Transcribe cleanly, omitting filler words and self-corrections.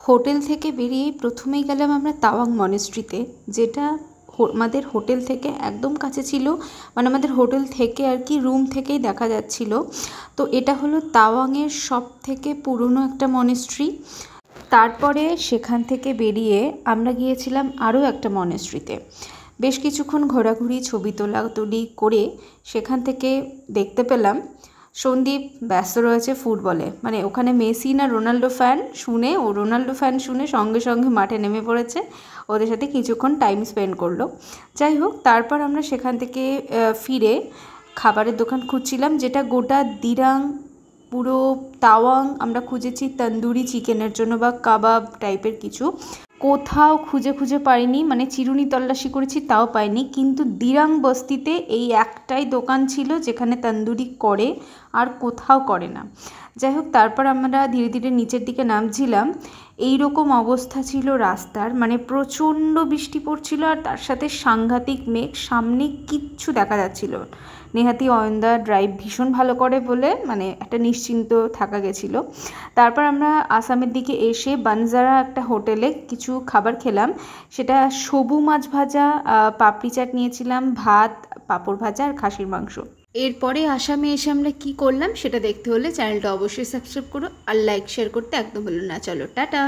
Hotel থেকে বেরিয়ে প্রথমেই গেলাম আমরা তাওয়াং মনেস্ট্রিতে, যেটা আমাদের হোটেল থেকে একদম কাছে ছিল, মানে আমাদের হোটেল থেকে আর কি রুম থেকেই দেখা যাচ্ছিল। তো এটা হলো তাওয়াংয়ের সব থেকে পুরনো একটা মনেস্ট্রি। তারপরে সেখান থেকে বেরিয়ে আমরা গিয়েছিলাম আরও একটা মনেস্ট্রিতে। বেশ কিছুক্ষণ ঘোরাঘুরি ছবি তোলাতুলি করে সেখান থেকে দেখতে পেলাম সন্দীপ ব্যস্ত রয়েছে ফুটবলে, মানে ওখানে মেসি না রোনাল্ডো ফ্যান শুনে, ও রোনাল্ডো ফ্যান শুনে সঙ্গে সঙ্গে মাঠে নেমে পড়েছে, ওদের সাথে কিছুক্ষণ টাইম স্পেন্ড করলো। যাই হোক, তারপর আমরা সেখান থেকে ফিরে খাবারের দোকান খুঁজছিলাম, যেটা গোটা দিরাং পুরো তাওয়াং আমরা খুঁজেছি তন্দুরি চিকেনের জন্য বা কাবাব টাইপের কিছু, কোথাও খুঁজে পাইনি, মানে চিরুনি তল্লাশি করেছি তাও পাইনি। কিন্তু দিরাং বস্তিতে এই একটাই দোকান ছিল যেখানে তন্দুরি করে, আর কোথাও করে না। যাই হোক, তারপর আমরা ধীরে ধীরে নিচের দিকে নামছিলাম। এই রকম অবস্থা ছিল রাস্তার, মানে প্রচণ্ড বৃষ্টি পড়ছিল আর তার সাথে সাংঘাতিক মেঘ, সামনে কিচ্ছু দেখা যাচ্ছিল। নেহাতি অয়নদা ড্রাইভ ভীষণ ভালো করে বলে মানে একটা নিশ্চিন্ত থাকা গেছিলো। তারপর আমরা আসামের দিকে এসে বানজারা একটা হোটেলে কিছু খাবার খেলাম, সেটা সবু মাছ ভাজা, পাপড়ি চাট নিয়েছিলাম, ভাত, পাঁপড় ভাজা আর খাসির মাংস। এরপরে আসামে এসে আমরা কি করলাম সেটা দেখতে হলে চ্যানেলটা অবশ্যই সাবস্ক্রাইব করো, আর লাইক শেয়ার করতে একদম ভুলো না। চলো টাটা।